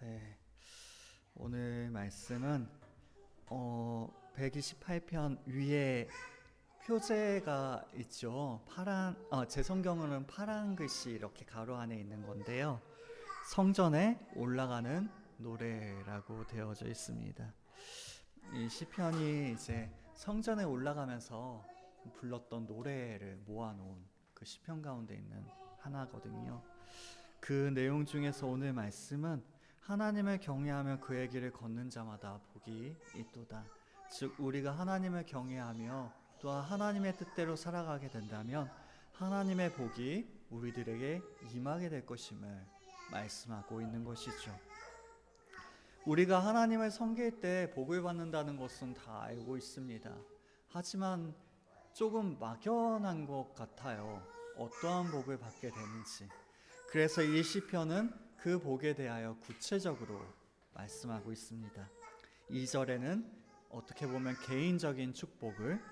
네, 오늘 말씀은 128편 위에 표제가 있죠. 제 성경으로는 파란 글씨 이렇게 가로 안에 있는 건데요. 성전에 올라가는 노래라고 되어져 있습니다. 이 시편이 이제 성전에 올라가면서 불렀던 노래를 모아놓은 그 시편 가운데 있는 하나거든요. 그 내용 중에서 오늘 말씀은 하나님을 경외하며 그의 길을 걷는 자마다 복이 있도다. 즉 우리가 하나님을 경외하며 또한 하나님의 뜻대로 살아가게 된다면 하나님의 복이 우리들에게 임하게 될 것임을 말씀하고 있는 것이죠. 우리가 하나님을 섬길 때 복을 받는다는 것은 다 알고 있습니다. 하지만 조금 막연한 것 같아요. 어떠한 복을 받게 되는지. 그래서 이 시편은 그 복에 대하여 구체적으로 말씀하고 있습니다. 2절에는 어떻게 보면 개인적인 축복을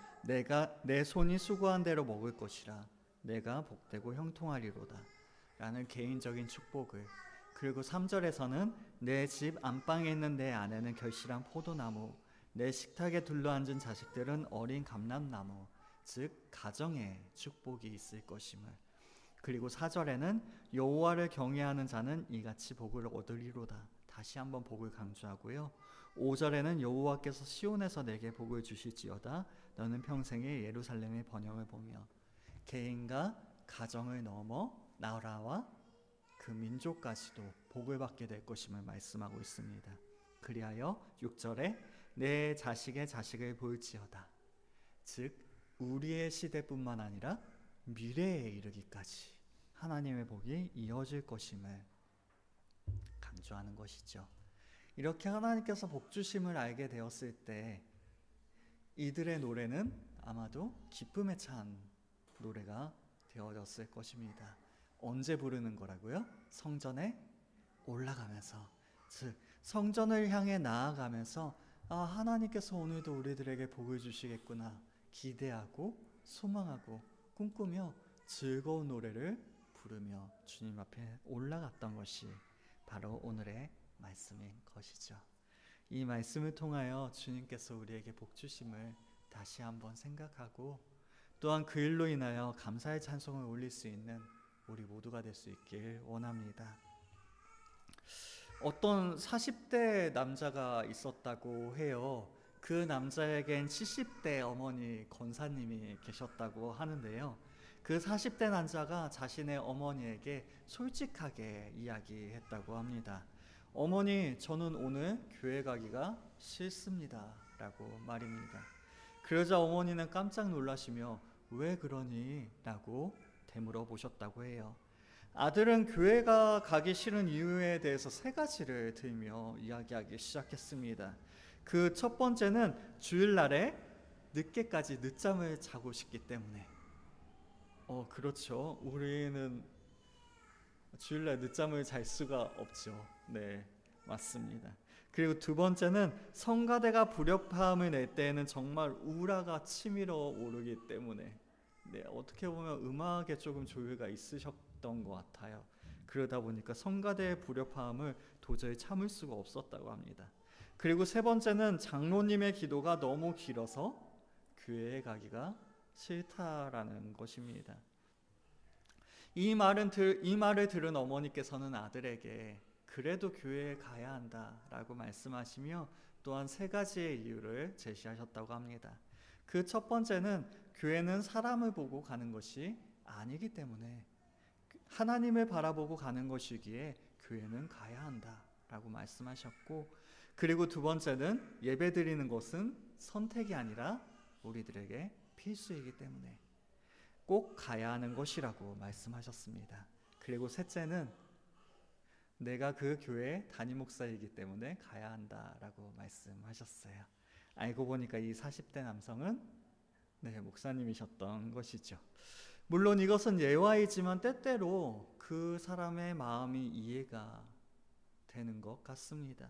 내 손이 수고한 대로 먹을 것이라 내가 복되고 형통하리로다 라는 개인적인 축복을, 그리고 3절에서는 내 집 안방에 있는 내 아내는 결실한 포도나무, 내 식탁에 둘러앉은 자식들은 어린 감람나무, 즉 가정에 축복이 있을 것임을, 그리고 4절에는 여호와를 경외하는 자는 이같이 복을 얻으리로다. 다시 한번 복을 강조하고요. 5절에는 여호와께서 시온에서 내게 복을 주실지어다. 너는 평생에 예루살렘의 번영을 보며 개인과 가정을 넘어 나라와 그 민족까지도 복을 받게 될 것임을 말씀하고 있습니다. 그리하여 6절에 내 자식의 자식을 볼지어다. 즉 우리의 시대뿐만 아니라 미래에 이르기까지 하나님의 복이 이어질 것임을 강조하는 것이죠. 이렇게 하나님께서 복 주심을 알게 되었을 때 이들의 노래는 아마도 기쁨에 찬 노래가 되어졌을 것입니다. 언제 부르는 거라고요? 성전에 올라가면서, 즉 성전을 향해 나아가면서 하나님께서 오늘도 우리들에게 복을 주시겠구나 기대하고 소망하고 꿈꾸며 즐거운 노래를 부르며 주님 앞에 올라갔던 것이 바로 오늘의 말씀인 것이죠. 이 말씀을 통하여 주님께서 우리에게 복 주심을 다시 한번 생각하고 또한 그 일로 인하여 감사의 찬송을 올릴 수 있는 우리 모두가 될 수 있길 원합니다. 어떤 40대 남자가 있었다고 해요. 그 남자에겐 70대 어머니 권사님이 계셨다고 하는데요. 그 40대 남자가 자신의 어머니에게 솔직하게 이야기했다고 합니다. 어머니, 저는 오늘 교회 가기가 싫습니다 라고 말입니다. 그러자 어머니는 깜짝 놀라시며 왜 그러니? 라고 되물어 보셨다고 해요. 아들은 교회가 가기 싫은 이유에 대해서 3가지를 들며 이야기하기 시작했습니다. 그 첫 번째는 주일날에 늦게까지 늦잠을 자고 싶기 때문에. 그렇죠. 우리는 주일날 늦잠을 잘 수가 없죠. 네, 맞습니다. 그리고 두 번째는 성가대가 불협화음을 낼 때에는 정말 우라가 치밀어 오르기 때문에, 네, 어떻게 보면 음악에 조금 조예가 있으셨던 것 같아요. 그러다 보니까 성가대의 불협화음을 도저히 참을 수가 없었다고 합니다. 그리고 세 번째는 장로님의 기도가 너무 길어서 교회에 가기가 싫다라는 것입니다. 이 말을 들은 어머니께서는 아들에게 그래도 교회에 가야 한다라고 말씀하시며 또한 3가지의 이유를 제시하셨다고 합니다. 그 첫 번째는 교회는 사람을 보고 가는 것이 아니기 때문에 하나님을 바라보고 가는 것이기에 교회는 가야 한다라고 말씀하셨고, 그리고 두 번째는 예배드리는 것은 선택이 아니라 우리들에게 필수이기 때문에 꼭 가야 하는 것이라고 말씀하셨습니다. 그리고 셋째는 내가 그 교회 담임 목사이기 때문에 가야 한다라고 말씀하셨어요. 알고 보니까 이 40대 남성은 목사님이셨던 것이죠. 물론 이것은 예화이지만 때때로 그 사람의 마음이 이해가 되는 것 같습니다.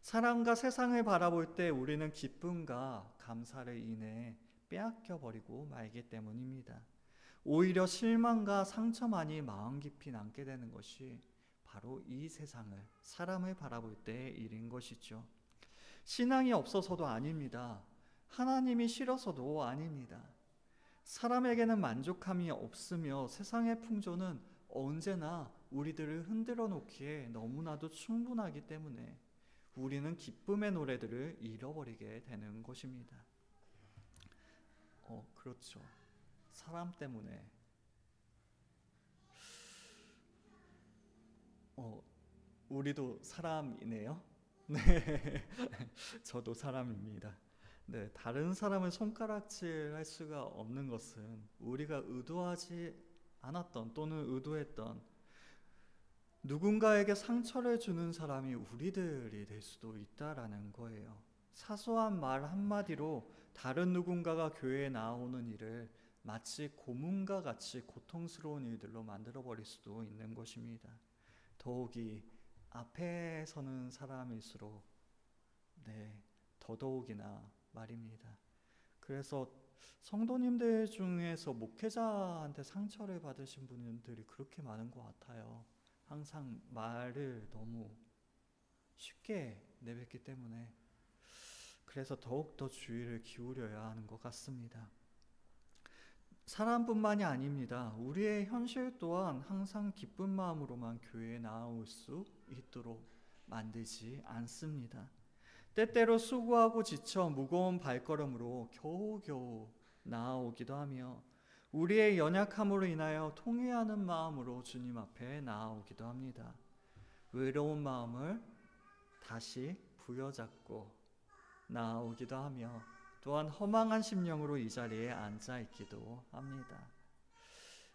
사람과 세상을 바라볼 때 우리는 기쁨과 감사를 인해 빼앗겨 버리고 말기 때문입니다. 오히려 실망과 상처만이 마음 깊이 남게 되는 것이 바로 이 세상을, 사람을 바라볼 때의 일인 것이죠. 신앙이 없어서도 아닙니다. 하나님이 싫어서도 아닙니다. 사람에게는 만족함이 없으며 세상의 풍조는 언제나 우리들을 흔들어 놓기에 너무나도 충분하기 때문에 우리는 기쁨의 노래들을 잃어버리게 되는 것입니다. 그렇죠. 사람 때문에 우리도 사람이네요. 네, 저도 사람입니다. 네, 다른 사람을 손가락질할 수가 없는 것은 우리가 의도하지 않았던 또는 의도했던 누군가에게 상처를 주는 사람이 우리들이 될 수도 있다라는 거예요. 사소한 말 한마디로 다른 누군가가 교회에 나오는 일을 마치 고문과 같이 고통스러운 일들로 만들어버릴 수도 있는 것입니다. 더욱이 앞에 서는 사람일수록 더더욱이나 말입니다. 그래서 성도님들 중에서 목회자한테 상처를 받으신 분들이 그렇게 많은 것 같아요. 항상 말을 너무 쉽게 내뱉기 때문에 그래서 더욱더 주의를 기울여야 하는 것 같습니다. 사람뿐만이 아닙니다. 우리의 현실 또한 항상 기쁜 마음으로만 교회에 나올 수 있도록 만들지 않습니다. 때때로 수고하고 지쳐 무거운 발걸음으로 겨우겨우 나아오기도 하며 우리의 연약함으로 인하여 통회하는 마음으로 주님 앞에 나아오기도 합니다. 외로운 마음을 다시 부여잡고 나아오기도 하며 또한 허망한 심령으로 이 자리에 앉아 있기도 합니다.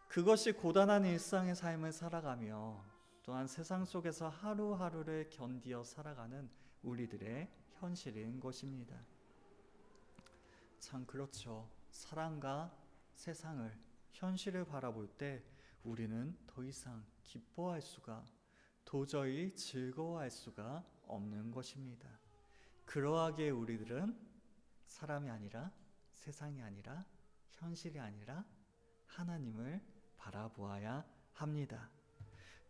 그것이 고단한 일상의 삶을 살아가며 또한 세상 속에서 하루하루를 견디어 살아가는 우리들의 현실인 것입니다. 참 그렇죠. 사랑과 세상을, 현실을 바라볼 때 우리는 더 이상 기뻐할 수가, 도저히 즐거워할 수가 없는 것입니다. 그러하기에 우리들은 사람이 아니라, 세상이 아니라, 현실이 아니라 하나님을 바라보아야 합니다.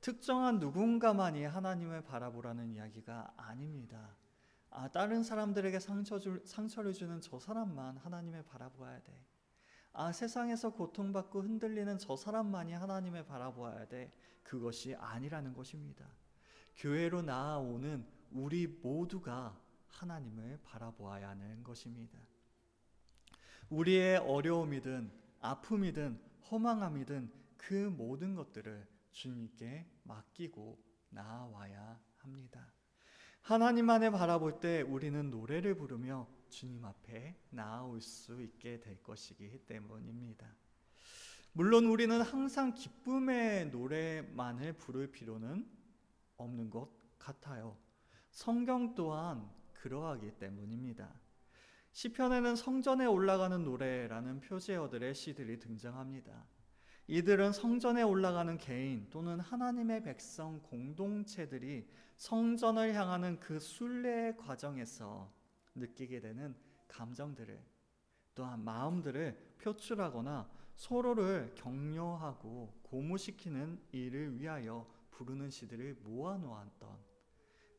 특정한 누군가만이 하나님을 바라보라는 이야기가 아닙니다. 다른 사람들에게 상처를 주는 저 사람만 하나님을 바라보아야 돼. 세상에서 고통받고 흔들리는 저 사람만이 하나님을 바라보아야 돼. 그것이 아니라는 것입니다. 교회로 나아오는 우리 모두가 하나님을 바라보아야 하는 것입니다. 우리의 어려움이든 아픔이든 허망함이든 그 모든 것들을 주님께 맡기고 나아와야 합니다. 하나님만을 바라볼 때 우리는 노래를 부르며 주님 앞에 나아올 수 있게 될 것이기 때문입니다. 물론 우리는 항상 기쁨의 노래만을 부를 필요는 없는 것 같아요. 성경 또한 그러하기 때문입니다. 시편에는 성전에 올라가는 노래라는 표제어들의 시들이 등장합니다. 이들은 성전에 올라가는 개인 또는 하나님의 백성 공동체들이 성전을 향하는 그 순례의 과정에서 느끼게 되는 감정들을 또한 마음들을 표출하거나 서로를 격려하고 고무시키는 일을 위하여 부르는 시들을 모아놓았던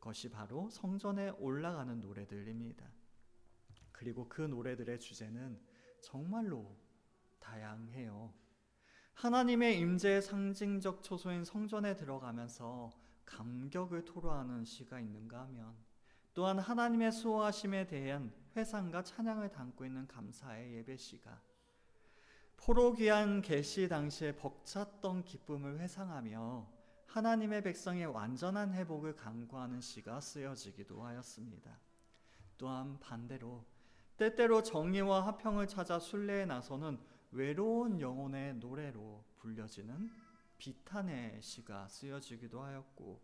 것이 바로 성전에 올라가는 노래들입니다. 그리고 그 노래들의 주제는 정말로 다양해요. 하나님의 임재의 상징적 초소인 성전에 들어가면서 감격을 토로하는 시가 있는가 하면 또한 하나님의 수호하심에 대한 회상과 찬양을 담고 있는 감사의 예배시가 포로 귀환 계시 당시에 벅찼던 기쁨을 회상하며 하나님의 백성의 완전한 회복을 간구하는 시가 쓰여지기도 하였습니다. 또한 반대로 때때로 정의와 화평을 찾아 순례에 나서는 외로운 영혼의 노래로 불려지는 비탄의 시가 쓰여지기도 하였고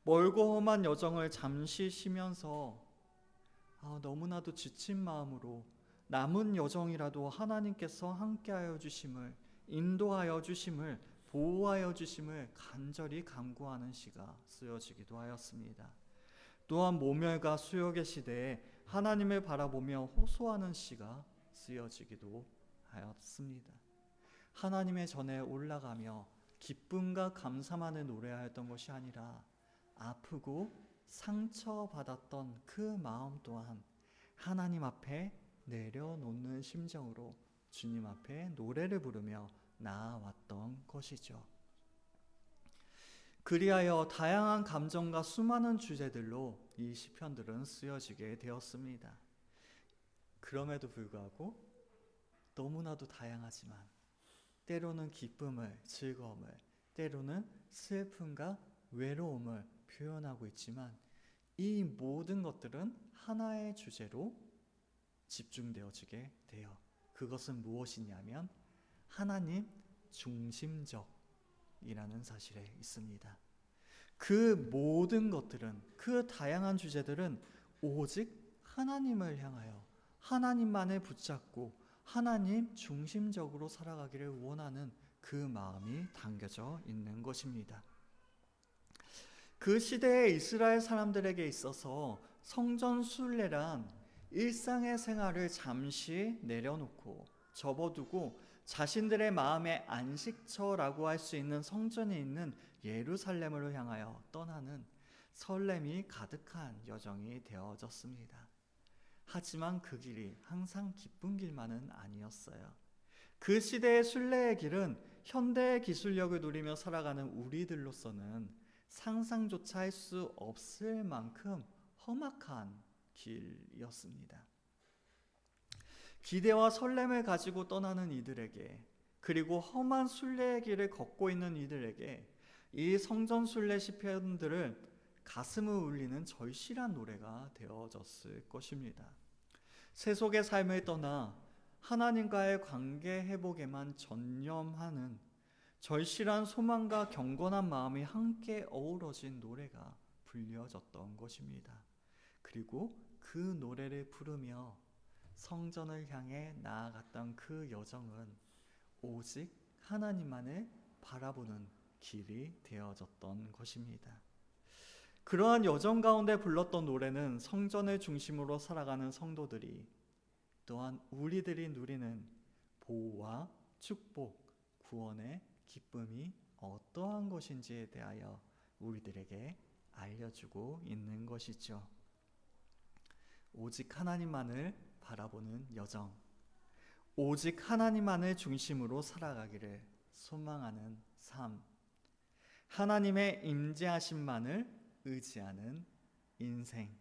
멀고 험한 여정을 잠시 쉬면서 너무나도 지친 마음으로 남은 여정이라도 하나님께서 함께하여 주심을, 인도하여 주심을, 보호하여 주심을 간절히 간구하는 시가 쓰여지기도 하였습니다. 또한 모멸과 수욕의 시대에 하나님을 바라보며 호소하는 시가 쓰여지기도 하였습니다. 하나님의 전에 올라가며 기쁨과 감사만을 노래하였던 것이 아니라 아프고 상처받았던 그 마음 또한 하나님 앞에 내려놓는 심정으로 주님 앞에 노래를 부르며 나아왔던 것이죠. 그리하여 다양한 감정과 수많은 주제들로 이 시편들은 쓰여지게 되었습니다. 그럼에도 불구하고 너무나도 다양하지만 때로는 기쁨을, 즐거움을, 때로는 슬픔과 외로움을 표현하고 있지만 이 모든 것들은 하나의 주제로 집중되어지게 돼요. 그것은 무엇이냐면 하나님 중심적이라는 사실에 있습니다. 그 모든 것들은, 그 다양한 주제들은 오직 하나님을 향하여 하나님만을 붙잡고 하나님 중심적으로 살아가기를 원하는 그 마음이 담겨져 있는 것입니다. 그 시대의 이스라엘 사람들에게 있어서 성전 순례란 일상의 생활을 잠시 내려놓고 접어두고 자신들의 마음의 안식처라고 할 수 있는 성전이 있는 예루살렘으로 향하여 떠나는 설렘이 가득한 여정이 되어졌습니다. 하지만 그 길이 항상 기쁜 길만은 아니었어요. 그 시대의 순례의 길은 현대의 기술력을 누리며 살아가는 우리들로서는 상상조차 할 수 없을 만큼 험악한 길이었습니다. 기대와 설렘을 가지고 떠나는 이들에게, 그리고 험한 순례의 길을 걷고 있는 이들에게 이 성전 순례 시편들을 가슴을 울리는 절실한 노래가 되어졌을 것입니다. 세속의 삶을 떠나 하나님과의 관계 회복에만 전념하는 절실한 소망과 경건한 마음이 함께 어우러진 노래가 불려졌던 것입니다. 그리고 그 노래를 부르며 성전을 향해 나아갔던 그 여정은 오직 하나님만을 바라보는 길이 되어졌던 것입니다. 그러한 여정 가운데 불렀던 노래는 성전을 중심으로 살아가는 성도들이, 또한 우리들이 누리는 보호와 축복, 구원의 기쁨이 어떠한 것인지에 대하여 우리들에게 알려주고 있는 것이죠. 오직 하나님만을 바라보는 여정, 오직 하나님만을 중심으로 살아가기를 소망하는 삶, 하나님의 임재하심만을 의지하는 인생,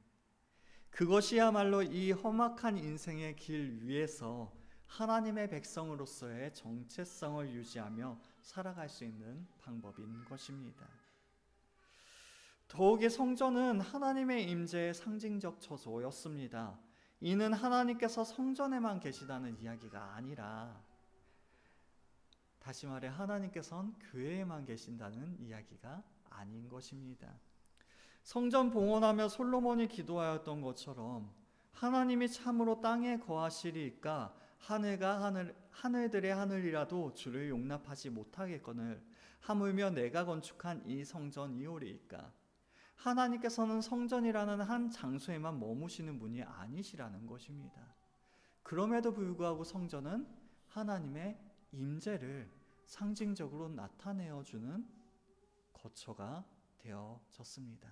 그것이야말로 이 험악한 인생의 길 위에서 하나님의 백성으로서의 정체성을 유지하며 살아갈 수 있는 방법인 것입니다. 더욱이 성전은 하나님의 임재의 상징적 처소였습니다. 이는 하나님께서 성전에만 계시다는 이야기가 아니라, 다시 말해 하나님께서는 교회에만 계신다는 이야기가 아닌 것입니다. 성전 봉헌하며 솔로몬이 기도하였던 것처럼 하나님이 참으로 땅에 거하시리이까 하늘들의 하늘이라도 주를 용납하지 못하겠거늘 하물며 내가 건축한 이 성전이오리이까. 하나님께서는 성전이라는 한 장소에만 머무시는 분이 아니시라는 것입니다. 그럼에도 불구하고 성전은 하나님의 임재를 상징적으로 나타내어주는 거처가 되어졌습니다.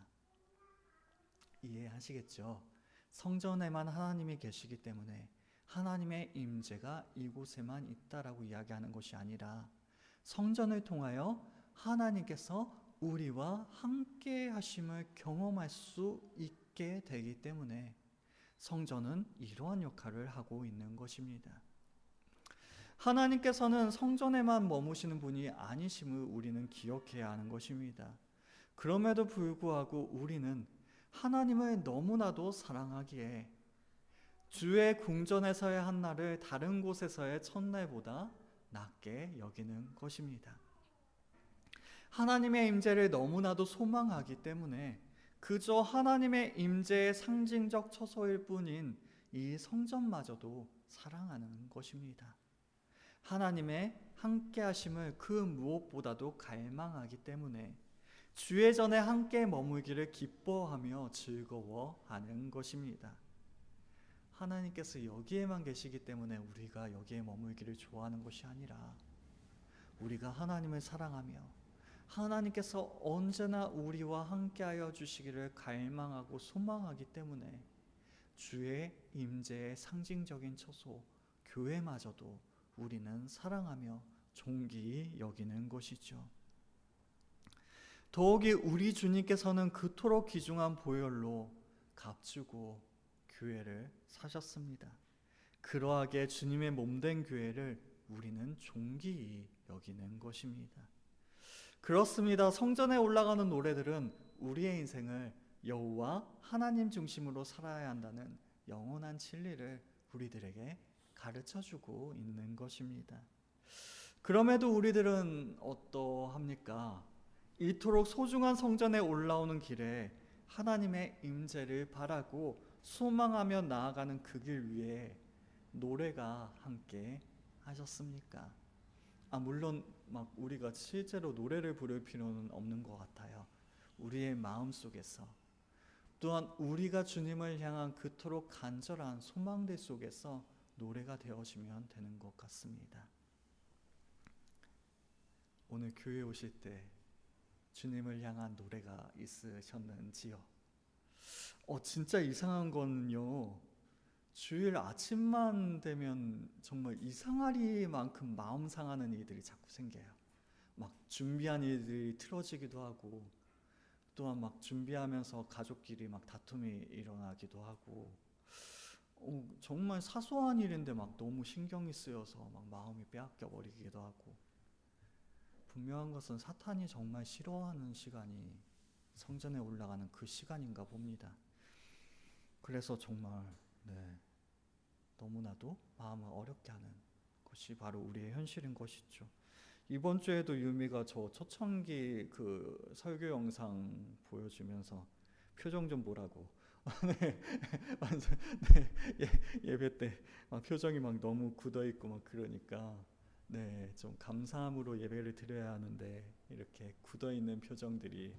이해하시겠죠? 성전에만 하나님이 계시기 때문에 하나님의 임재가 이곳에만 있다라고 이야기하는 것이 아니라 성전을 통하여 하나님께서 우리와 함께 하심을 경험할 수 있게 되기 때문에 성전은 이러한 역할을 하고 있는 것입니다. 하나님께서는 성전에만 머무시는 분이 아니심을 우리는 기억해야 하는 것입니다. 그럼에도 불구하고 우리는 하나님을 너무나도 사랑하기에 주의 궁전에서의 한날을 다른 곳에서의 첫날보다 낮게 여기는 것입니다. 하나님의 임재를 너무나도 소망하기 때문에 그저 하나님의 임재의 상징적 처소일 뿐인 이 성전마저도 사랑하는 것입니다. 하나님의 함께 하심을 그 무엇보다도 갈망하기 때문에 주의 전에 함께 머물기를 기뻐하며 즐거워하는 것입니다. 하나님께서 여기에만 계시기 때문에 우리가 여기에 머물기를 좋아하는 것이 아니라 우리가 하나님을 사랑하며 하나님께서 언제나 우리와 함께하여 주시기를 갈망하고 소망하기 때문에 주의 임재의 상징적인 처소 교회마저도 우리는 사랑하며 존귀히 여기는 것이죠. 더욱이 우리 주님께서는 그토록 귀중한 보혈로 값주고 교회를 사셨습니다. 그러하게 주님의 몸된 교회를 우리는 존귀히 여기는 것입니다. 그렇습니다. 성전에 올라가는 노래들은 우리의 인생을 여호와 하나님 중심으로 살아야 한다는 영원한 진리를 우리들에게 가르쳐주고 있는 것입니다. 그럼에도 우리들은 어떠합니까? 이토록 소중한 성전에 올라오는 길에 하나님의 임재를 바라고 소망하며 나아가는 그 길 위에 노래가 함께 하셨습니까? 물론 막 우리가 실제로 노래를 부를 필요는 없는 것 같아요. 우리의 마음 속에서 또한 우리가 주님을 향한 그토록 간절한 소망들 속에서 노래가 되어지면 되는 것 같습니다. 오늘 교회 오실 때 주님을 향한 노래가 있으셨는지요? 진짜 이상한 거는요, 주일 아침만 되면 정말 이상하리만큼 마음 상하는 일들이 자꾸 생겨요. 막 준비한 일들이 틀어지기도 하고, 또한 막 준비하면서 가족끼리 막 다툼이 일어나기도 하고, 정말 사소한 일인데 막 너무 신경이 쓰여서 막 마음이 빼앗겨 버리기도 하고. 분명한 것은 사탄이 정말 싫어하는 시간이 성전에 올라가는 그 시간인가 봅니다. 그래서 정말 너무나도 마음을 어렵게 하는 것이 바로 우리의 현실인 것이죠. 이번 주에도 유미가 저 초창기 그 설교 영상 보여주면서 표정 좀 보라고 완전 예배 때 막 표정이 막 너무 굳어 있고 막 그러니까 좀 감사함으로 예배를 드려야 하는데 이렇게 굳어 있는 표정들이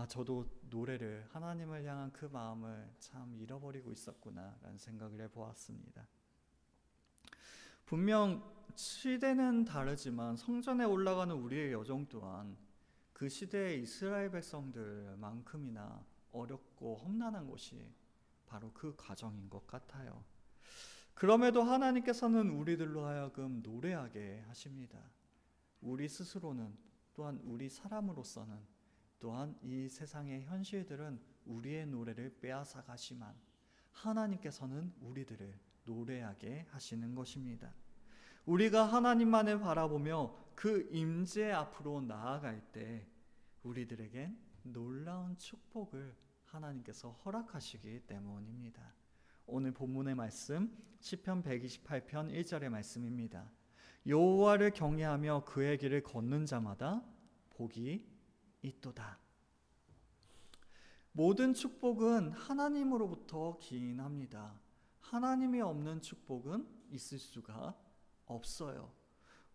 저도 노래를 하나님을 향한 그 마음을 참 잃어버리고 있었구나라는 생각을 해보았습니다. 분명 시대는 다르지만 성전에 올라가는 우리의 여정 또한 그 시대의 이스라엘 백성들만큼이나 어렵고 험난한 것이 바로 그 과정인 것 같아요. 그럼에도 하나님께서는 우리들로 하여금 노래하게 하십니다. 우리 스스로는 또한 우리 사람으로서는 또한 이 세상의 현실들은 우리의 노래를 빼앗아 가시만 하나님께서는 우리들을 노래하게 하시는 것입니다. 우리가 하나님만을 바라보며 그 임재 앞으로 나아갈 때 우리들에겐 놀라운 축복을 하나님께서 허락하시기 때문입니다. 오늘 본문의 말씀 시편 128편 1절의 말씀입니다. 여호와를 경외하며 그의 길을 걷는 자마다 복이 있도다. 모든 축복은 하나님으로부터 기인합니다. 하나님이 없는 축복은 있을 수가 없어요.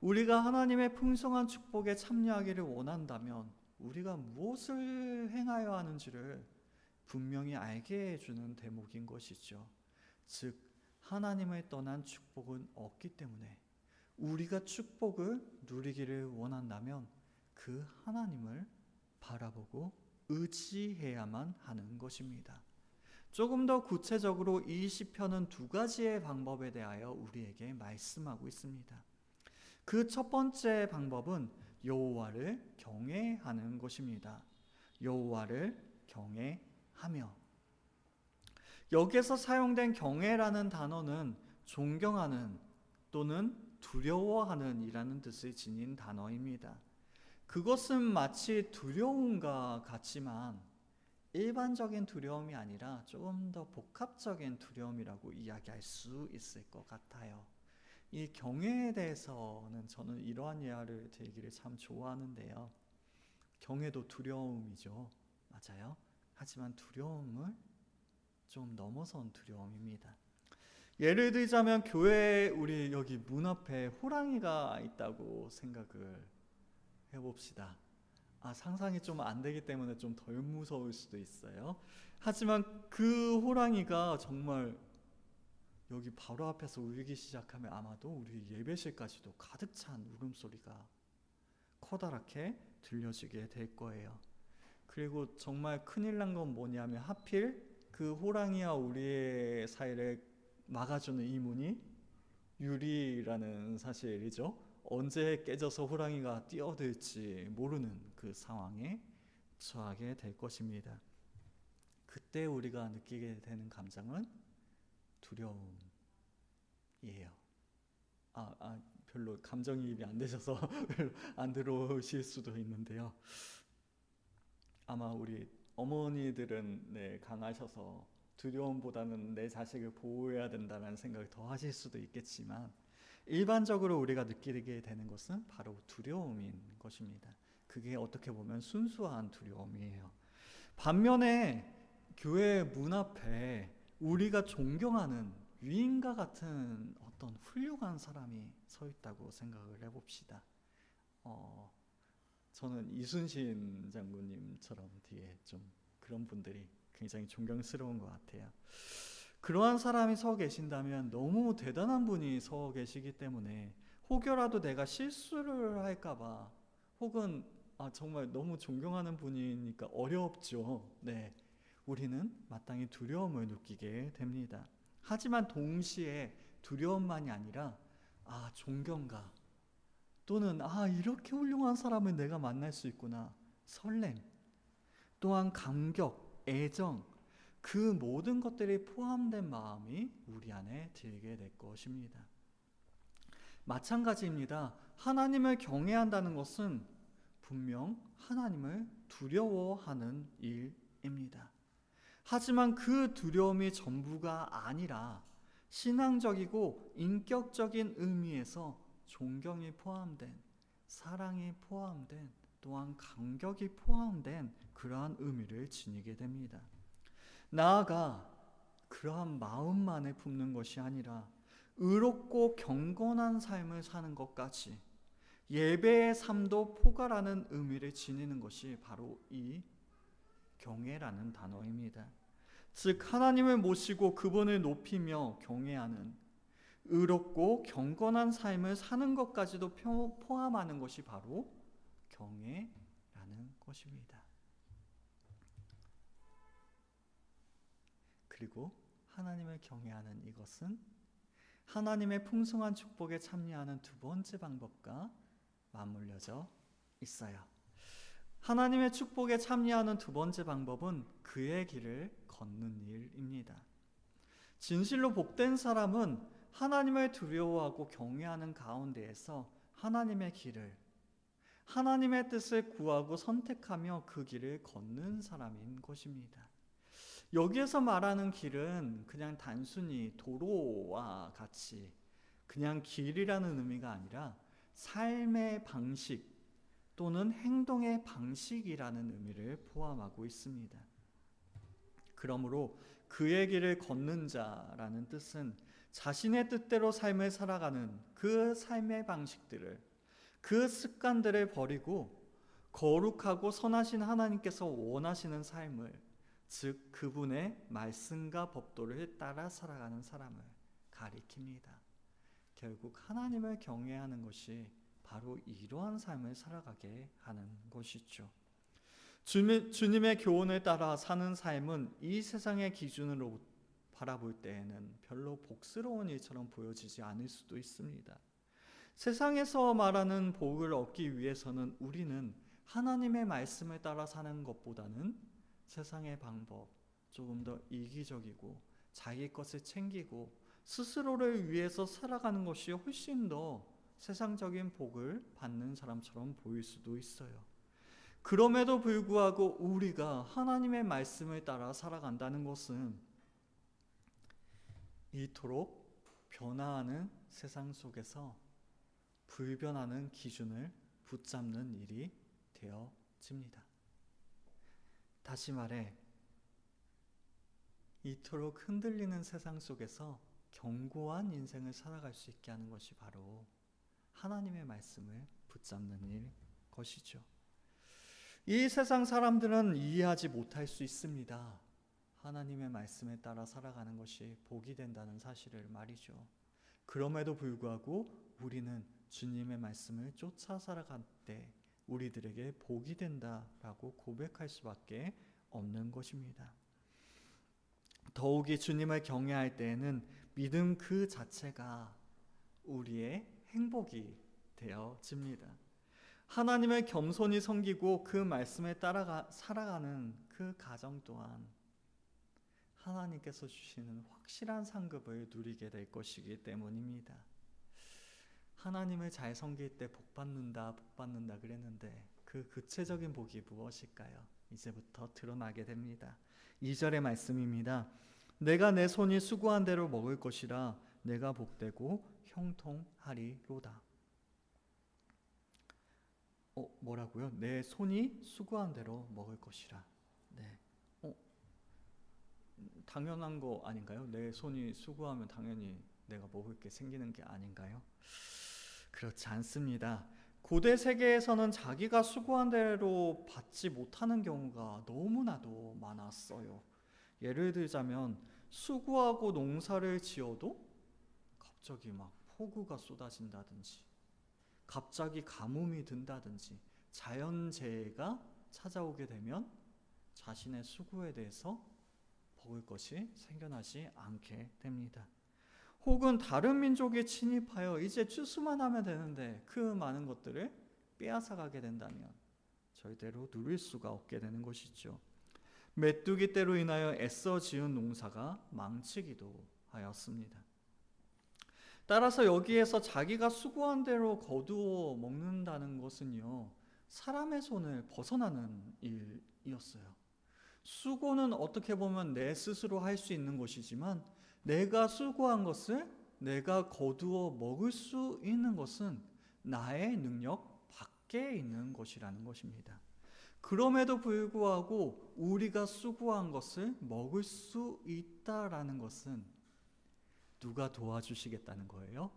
우리가 하나님의 풍성한 축복에 참여하기를 원한다면 우리가 무엇을 행하여 하는지를 분명히 알게 해주는 대목인 것이죠. 즉 하나님을 떠난 축복은 없기 때문에 우리가 축복을 누리기를 원한다면 그 하나님을 바라보고 의지해야만 하는 것입니다. 조금 더 구체적으로 이 시편은 두 가지의 방법에 대하여 우리에게 말씀하고 있습니다. 그 첫 번째 방법은 여호와를 경외하는 것입니다. 여호와를 경외하며, 여기에서 사용된 경외라는 단어는 존경하는 또는 두려워하는 이라는 뜻을 지닌 단어입니다. 그것은 마치 두려움과 같지만 일반적인 두려움이 아니라 조금 더 복합적인 두려움이라고 이야기할 수 있을 것 같아요. 이 경외에 대해서는 저는 이러한 예화를 들기를 참 좋아하는데요. 경외도 두려움이죠. 맞아요. 하지만 두려움을 좀 넘어선 두려움입니다. 예를 들자면 교회에 우리 여기 문 앞에 호랑이가 있다고 생각을 해봅시다. 상상이 좀 안 되기 때문에 좀 덜 무서울 수도 있어요. 하지만 그 호랑이가 정말 여기 바로 앞에서 울기 시작하면 아마도 우리 예배실까지도 가득 찬 울음소리가 커다랗게 들려지게 될 거예요. 그리고 정말 큰일 난 건 뭐냐면 하필 그 호랑이와 우리의 사이를 막아주는 이 문이 유리라는 사실이죠. 언제 깨져서 호랑이가 뛰어들지 모르는 그 상황에 처하게 될 것입니다. 그때 우리가 느끼게 되는 감정은 두려움이에요. 별로 감정이입이 안 되셔서 별로 안 들어오실 수도 있는데요. 아마 우리 어머니들은 강하셔서 두려움보다는 내 자식을 보호해야 된다는 생각을 더 하실 수도 있겠지만 일반적으로 우리가 느끼게 되는 것은 바로 두려움인 것입니다. 그게 어떻게 보면 순수한 두려움이에요. 반면에 교회 문 앞에 우리가 존경하는 위인과 같은 어떤 훌륭한 사람이 서 있다고 생각을 해봅시다. 저는 이순신 장군님처럼 뒤에 좀 그런 분들이 굉장히 존경스러운 것 같아요. 그러한 사람이 서 계신다면 너무 대단한 분이 서 계시기 때문에 혹여라도 내가 실수를 할까봐 혹은 정말 너무 존경하는 분이니까 어렵죠. 네, 우리는 마땅히 두려움을 느끼게 됩니다. 하지만 동시에 두려움만이 아니라 존경과 또는 이렇게 훌륭한 사람을 내가 만날 수 있구나 설렘 또한 감격, 애정 그 모든 것들이 포함된 마음이 우리 안에 들게 될 것입니다. 마찬가지입니다. 하나님을 경외한다는 것은 분명 하나님을 두려워하는 일입니다. 하지만 그 두려움이 전부가 아니라 신앙적이고 인격적인 의미에서 존경이 포함된, 사랑이 포함된, 또한 감격이 포함된 그러한 의미를 지니게 됩니다. 나아가 그러한 마음만을 품는 것이 아니라 의롭고 경건한 삶을 사는 것까지 예배의 삶도 포괄하는 의미를 지니는 것이 바로 이 경외라는 단어입니다. 즉 하나님을 모시고 그분을 높이며 경외하는 의롭고 경건한 삶을 사는 것까지도 포함하는 것이 바로 경외라는 것입니다. 그리고 하나님을 경외하는 이것은 하나님의 풍성한 축복에 참여하는 두 번째 방법과 맞물려져 있어요. 하나님의 축복에 참여하는 두 번째 방법은 그의 길을 걷는 일입니다. 진실로 복된 사람은 하나님을 두려워하고 경외하는 가운데에서 하나님의 길을, 하나님의 뜻을 구하고 선택하며 그 길을 걷는 사람인 것입니다. 여기에서 말하는 길은 그냥 단순히 도로와 같이 그냥 길이라는 의미가 아니라 삶의 방식 또는 행동의 방식이라는 의미를 포함하고 있습니다. 그러므로 그의 길을 걷는 자라는 뜻은 자신의 뜻대로 삶을 살아가는 그 삶의 방식들을, 그 습관들을 버리고 거룩하고 선하신 하나님께서 원하시는 삶을, 즉 그분의 말씀과 법도를 따라 살아가는 사람을 가리킵니다. 결국 하나님을 경외하는 것이 바로 이러한 삶을 살아가게 하는 것이죠. 주님의 교훈을 따라 사는 삶은 이 세상의 기준으로 바라볼 때에는 별로 복스러운 일처럼 보여지지 않을 수도 있습니다. 세상에서 말하는 복을 얻기 위해서는 우리는 하나님의 말씀을 따라 사는 것보다는 세상의 방법, 조금 더 이기적이고 자기 것을 챙기고 스스로를 위해서 살아가는 것이 훨씬 더 세상적인 복을 받는 사람처럼 보일 수도 있어요. 그럼에도 불구하고 우리가 하나님의 말씀을 따라 살아간다는 것은 이토록 변화하는 세상 속에서 불변하는 기준을 붙잡는 일이 되어집니다. 다시 말해 이토록 흔들리는 세상 속에서 견고한 인생을 살아갈 수 있게 하는 것이 바로 하나님의 말씀을 붙잡는 일 것이죠. 이 세상 사람들은 이해하지 못할 수 있습니다. 하나님의 말씀에 따라 살아가는 것이 복이 된다는 사실을 말이죠. 그럼에도 불구하고 우리는 주님의 말씀을 쫓아 살아갈 때 우리들에게 복이 된다라고 고백할 수밖에 없는 것입니다. 더욱이 주님을 경외할 때에는 믿음 그 자체가 우리의 행복이 되어집니다. 하나님을 겸손히 섬기고 그 말씀에 따라 살아가는 그 가정 또한 하나님께서 주시는 확실한 상급을 누리게 될 것이기 때문입니다. 하나님을 잘 섬길 때 복 받는다 그랬는데 그 구체적인 복이 무엇일까요? 이제부터 드러나게 됩니다. 2절의 말씀입니다. 내가 내 손이 수고한 대로 먹을 것이라 내가 복되고 형통하리로다. 뭐라고요? 내 손이 수고한 대로 먹을 것이라. 네. 당연한 거 아닌가요? 내 손이 수고하면 당연히 내가 먹을 게 생기는 게 아닌가요? 그렇지 않습니다. 고대 세계에서는 자기가 수고한 대로 받지 못하는 경우가 너무나도 많았어요. 예를 들자면 수고하고 농사를 지어도 갑자기 막 폭우가 쏟아진다든지 갑자기 가뭄이 든다든지 자연재해가 찾아오게 되면 자신의 수고에 대해서 먹을 것이 생겨나지 않게 됩니다. 혹은 다른 민족이 침입하여 이제 추수만 하면 되는데 그 많은 것들을 빼앗아가게 된다면 절대로 누릴 수가 없게 되는 것이죠. 메뚜기 떼로 인하여 애써 지은 농사가 망치기도 하였습니다. 따라서 여기에서 자기가 수고한 대로 거두어 먹는다는 것은요, 사람의 손을 벗어나는 일이었어요. 수고는 어떻게 보면 내 스스로 할 수 있는 것이지만 내가 수고한 것을 내가 거두어 먹을 수 있는 것은 나의 능력 밖에 있는 것이라는 것입니다. 그럼에도 불구하고 우리가 수고한 것을 먹을 수 있다라는 것은 누가 도와주시겠다는 거예요?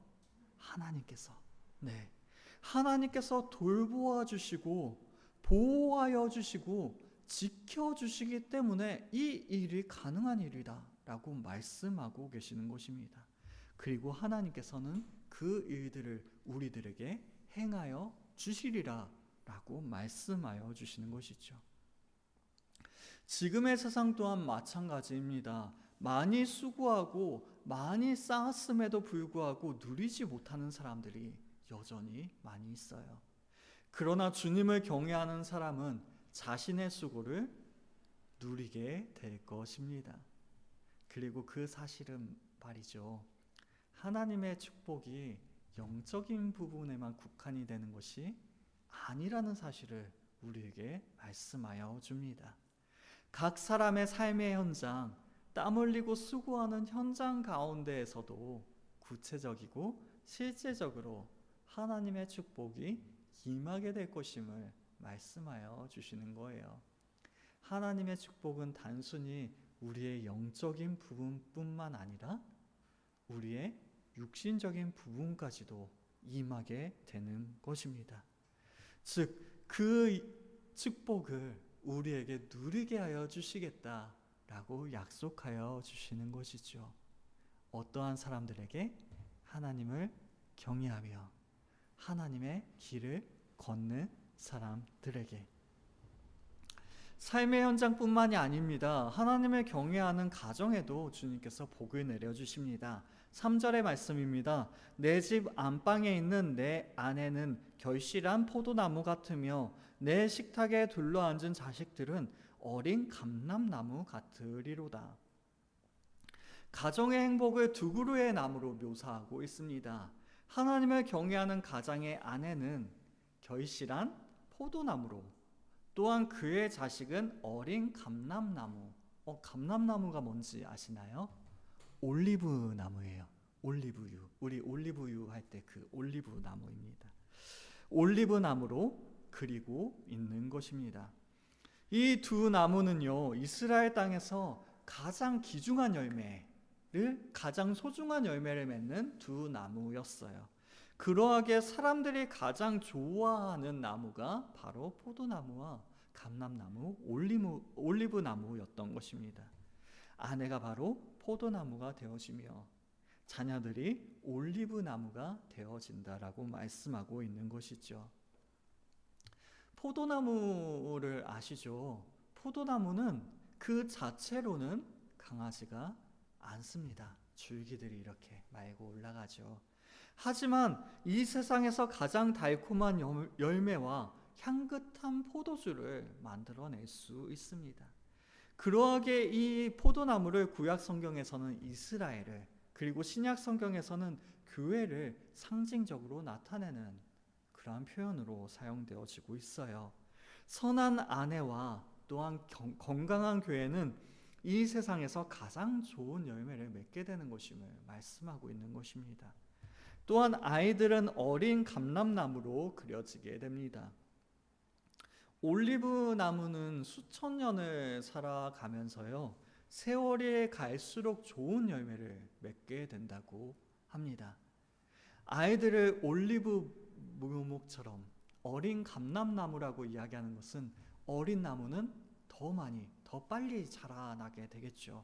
하나님께서. 네. 하나님께서 돌보아 주시고 보호하여 주시고 지켜주시기 때문에 이 일이 가능한 일이다 라고 말씀하고 계시는 것입니다. 그리고 하나님께서는 그 일들을 우리들에게 행하여 주시리라 라고 말씀하여 주시는 것이죠. 지금의 세상 또한 마찬가지입니다. 많이 수고하고 많이 쌓았음에도 불구하고 누리지 못하는 사람들이 여전히 많이 있어요. 그러나 주님을 경외하는 사람은 자신의 수고를 누리게 될 것입니다. 그리고 그 사실은 말이죠. 하나님의 축복이 영적인 부분에만 국한이 되는 것이 아니라는 사실을 우리에게 말씀하여 줍니다. 각 사람의 삶의 현장, 땀 흘리고 수고하는 현장 가운데에서도 구체적이고 실제적으로 하나님의 축복이 임하게 될 것임을 말씀하여 주시는 거예요. 하나님의 축복은 단순히 우리의 영적인 부분뿐만 아니라 우리의 육신적인 부분까지도 임하게 되는 것입니다. 즉 그 축복을 우리에게 누리게 하여 주시겠다라고 약속하여 주시는 것이죠. 어떠한 사람들에게? 하나님을 경외하며 하나님의 길을 걷는 사람들에게. 삶의 현장뿐만이 아닙니다. 하나님을 경외하는 가정에도 주님께서 복을 내려주십니다. 3절의 말씀입니다. 내 집 안방에 있는 내 아내는 결실한 포도나무 같으며 내 식탁에 둘러앉은 자식들은 어린 감람나무 같으리로다. 가정의 행복을 두 그루의 나무로 묘사하고 있습니다. 하나님을 경외하는 가장의 아내는 결실한 포도나무로, 또한 그의 자식은 어린 감람나무. 감람나무가 뭔지 아시나요? 올리브 나무예요. 올리브유. 우리 올리브유 할 때 그 올리브 나무입니다. 올리브 나무로 그리고 있는 것입니다. 이 두 나무는요, 이스라엘 땅에서 가장 귀중한 열매를, 가장 소중한 열매를 맺는 두 나무였어요. 그러하게 사람들이 가장 좋아하는 나무가 바로 포도나무와 감람나무, 올리브 나무였던 것입니다. 아내가 바로 포도나무가 되어지며 자녀들이 올리브 나무가 되어진다라고 말씀하고 있는 것이죠. 포도나무를 아시죠? 포도나무는 그 자체로는 강하지가 않습니다. 줄기들이 이렇게 말고 올라가죠. 하지만 이 세상에서 가장 달콤한 열매와 향긋한 포도주를 만들어낼 수 있습니다. 그러하게 이 포도나무를 구약 성경에서는 이스라엘을, 그리고 신약 성경에서는 교회를 상징적으로 나타내는 그러한 표현으로 사용되어지고 있어요. 선한 아내와 또한 건강한 교회는 이 세상에서 가장 좋은 열매를 맺게 되는 것임을 말씀하고 있는 것입니다. 또한 아이들은 어린 감람나무로 그려지게 됩니다. 올리브 나무는 수천 년을 살아가면서요, 세월이 갈수록 좋은 열매를 맺게 된다고 합니다. 아이들을 올리브 묘목처럼 어린 감람나무라고 이야기하는 것은 어린 나무는 더 많이, 더 빨리 자라나게 되겠죠.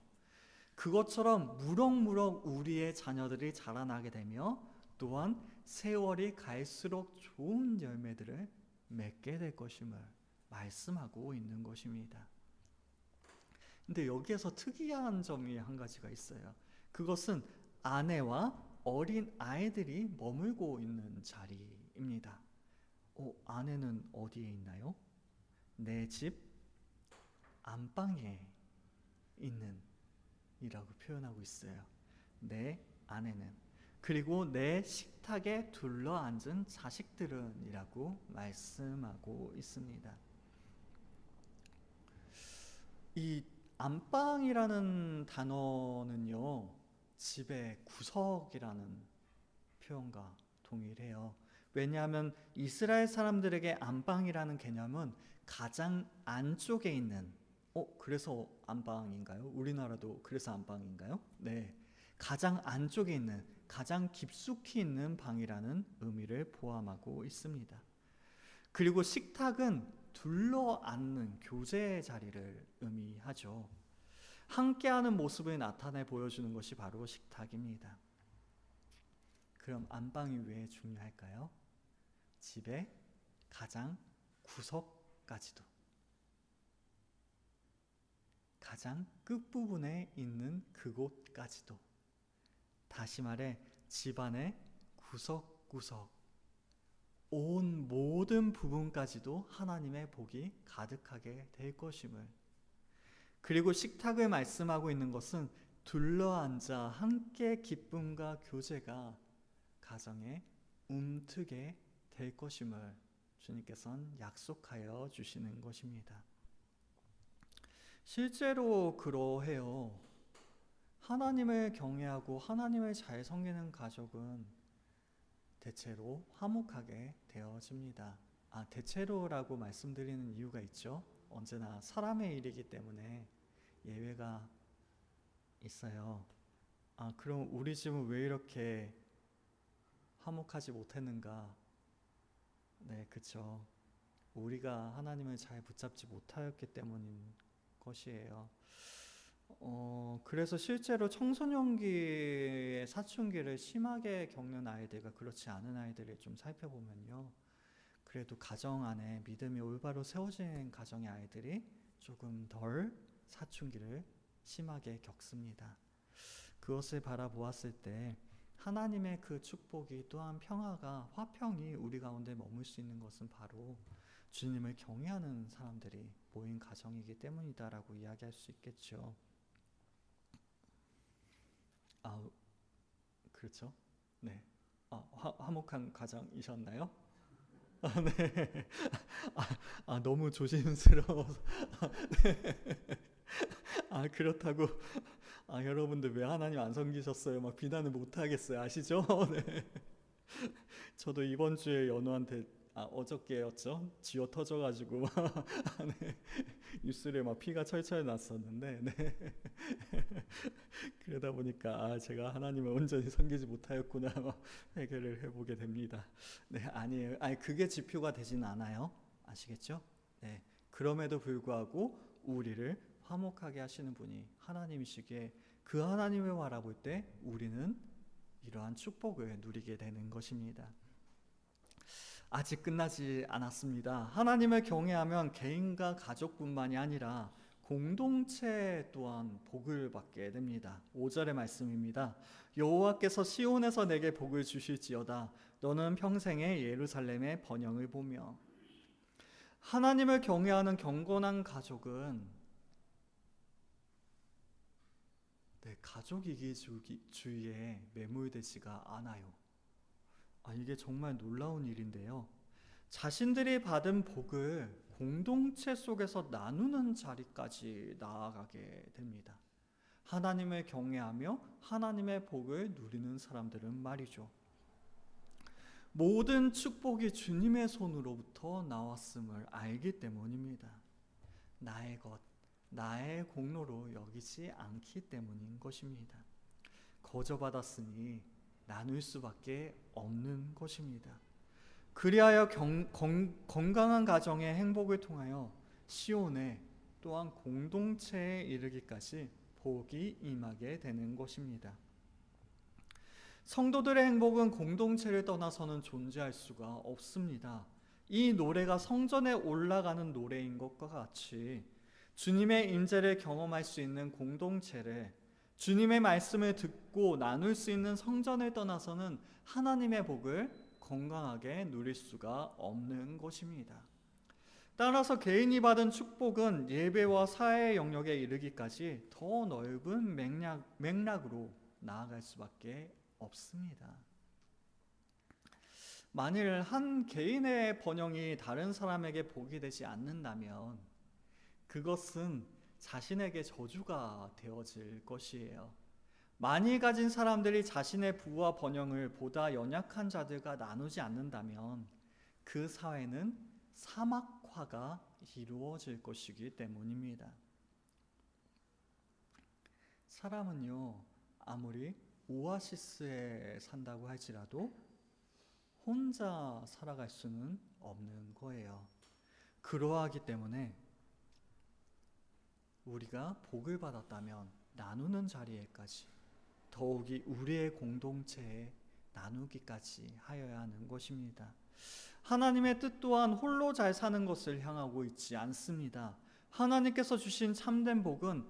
그것처럼 무럭무럭 우리의 자녀들이 자라나게 되며 또한 세월이 갈수록 좋은 열매들을 맺게 될 것임을 말씀하고 있는 것입니다. 근데 여기에서 특이한 점이 한 가지가 있어요. 그것은 아내와 어린 아이들이 머물고 있는 자리입니다. 아내는 어디에 있나요? 내 집 안방에 있는 이라고 표현하고 있어요. 내 아내는. 그리고 내 식탁에 둘러앉은 자식들은 이라고 말씀하고 있습니다. 이 안방이라는 단어는요, 집의 구석이라는 표현과 동일해요. 왜냐하면 이스라엘 사람들에게 안방이라는 개념은 가장 안쪽에 있는, 그래서 안방인가요? 우리나라도 그래서 안방인가요? 네, 가장 안쪽에 있는, 가장 깊숙이 있는 방이라는 의미를 포함하고 있습니다. 그리고 식탁은 둘러앉는 교제 자리를 의미하죠. 함께하는 모습을 나타내 보여주는 것이 바로 식탁입니다. 그럼 안방이 왜 중요할까요? 집의 가장 구석까지도, 가장 끝부분에 있는 그곳까지도, 다시 말해 집안의 구석구석, 온 모든 부분까지도 하나님의 복이 가득하게 될 것임을, 그리고 식탁을 말씀하고 있는 것은 둘러앉아 함께 기쁨과 교제가 가정에 움트게 될 것임을 주님께서는 약속하여 주시는 것입니다. 실제로 그러해요. 하나님을 경외하고 하나님을 잘 섬기는 가족은 대체로 화목하게 되어집니다. 대체로라고 말씀드리는 이유가 있죠. 언제나 사람의 일이기 때문에 예외가 있어요. 그럼 우리 집은 왜 이렇게 화목하지 못했는가? 네, 그쵸. 우리가 하나님을 잘 붙잡지 못하였기 때문인 것이에요. 그래서 실제로 청소년기의 사춘기를 심하게 겪는 아이들과 그렇지 않은 아이들을 좀 살펴보면요, 그래도 가정 안에 믿음이 올바로 세워진 가정의 아이들이 조금 덜 사춘기를 심하게 겪습니다. 그것을 바라보았을 때 하나님의 그 축복이, 또한 평화가, 화평이 우리 가운데 머물 수 있는 것은 바로 주님을 경외하는 사람들이 모인 가정이기 때문이다라고 이야기할 수 있겠죠. 그렇죠? 네. 화목한 가정이셨나요? 네. 너무 조심스러워서. 네. 그렇다고 여러분들 왜 하나님 안 섬기셨어요? 막 비난을 못 하겠어요. 아시죠? 네. 저도 이번 주에 연우한테 어저께였죠? 쥐어 터져가지고 네. 뉴스에 막 피가 철철 났었는데, 네. 그러다 보니까 제가 하나님을 온전히 섬기지 못하였구나 회개를 해보게 됩니다. 네, 아니에요. 그게 지표가 되진 않아요. 아시겠죠? 네. 그럼에도 불구하고 우리를 화목하게 하시는 분이 하나님이시기에 그 하나님을 바라볼 때 우리는 이러한 축복을 누리게 되는 것입니다. 아직 끝나지 않았습니다. 하나님을 경외하면 개인과 가족뿐만이 아니라 공동체 또한 복을 받게 됩니다. 5절의 말씀입니다. 여호와께서 시온에서 내게 복을 주실지어다. 너는 평생에 예루살렘의 번영을 보며. 하나님을 경외하는 경건한 가족은 가족 이기주의에 매몰되지가 않아요. 이게 정말 놀라운 일인데요. 자신들이 받은 복을 공동체 속에서 나누는 자리까지 나아가게 됩니다. 하나님을 경외하며 하나님의 복을 누리는 사람들은 말이죠. 모든 축복이 주님의 손으로부터 나왔음을 알기 때문입니다. 나의 것, 나의 공로로 여기지 않기 때문인 것입니다. 거저 받았으니 나눌 수밖에 없는 것입니다. 그리하여 건강한 가정의 행복을 통하여 시온에 또한 공동체에 이르기까지 복이 임하게 되는 것입니다. 성도들의 행복은 공동체를 떠나서는 존재할 수가 없습니다. 이 노래가 성전에 올라가는 노래인 것과 같이 주님의 임재를 경험할 수 있는 공동체를, 주님의 말씀을 듣고 나눌 수 있는 성전을 떠나서는 하나님의 복을 건강하게 누릴 수가 없는 것입니다. 따라서 개인이 받은 축복은 예배와 사회 영역에 이르기까지 더 넓은 맥락으로 나아갈 수밖에 없습니다. 만일 한 개인의 번영이 다른 사람에게 복이 되지 않는다면 그것은 자신에게 저주가 되어질 것이에요. 많이 가진 사람들이 자신의 부와 번영을 보다 연약한 자들과 나누지 않는다면 그 사회는 사막화가 이루어질 것이기 때문입니다. 사람은요, 아무리 오아시스에 산다고 할지라도 혼자 살아갈 수는 없는 거예요. 그러하기 때문에 우리가 복을 받았다면 나누는 자리에까지, 더욱이 우리의 공동체에 나누기까지 하여야 하는 것입니다. 하나님의 뜻 또한 홀로 잘 사는 것을 향하고 있지 않습니다. 하나님께서 주신 참된 복은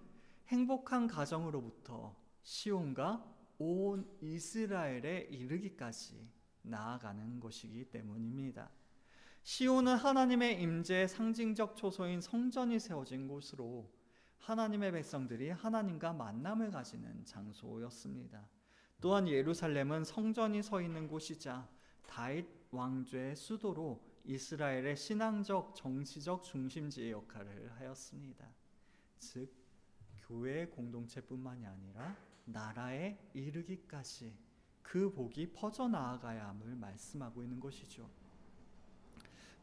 행복한 가정으로부터 시온과 온 이스라엘에 이르기까지 나아가는 것이기 때문입니다. 시온은 하나님의 임재의 상징적 초소인 성전이 세워진 곳으로 하나님의 백성들이 하나님과 만남을 가지는 장소였습니다. 또한 예루살렘은 성전이 서 있는 곳이자 다윗 왕조의 수도로 이스라엘의 신앙적, 정치적 중심지의 역할을 하였습니다. 즉, 교회 공동체뿐만이 아니라 나라에 이르기까지 그 복이 퍼져나아가야 함을 말씀하고 있는 것이죠.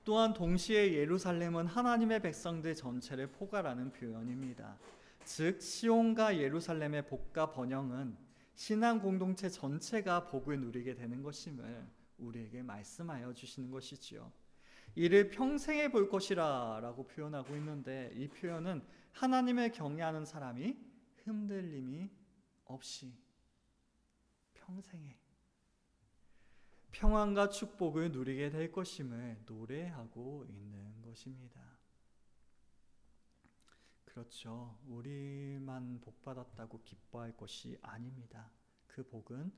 또한 동시에 예루살렘은 하나님의 백성들 전체를 포괄하는 표현입니다. 즉, 시온과 예루살렘의 복과 번영은 신앙 공동체 전체가 복을 누리게 되는 것임을 우리에게 말씀하여 주시는 것이지요. 이를 평생에 볼 것이라 라고 표현하고 있는데, 이 표현은 하나님을 경외하는 사람이 흔들림이 없이 평생에 평안과 축복을 누리게 될 것임을 노래하고 있는 것입니다. 그렇죠. 우리만 복받았다고 기뻐할 것이 아닙니다. 그 복은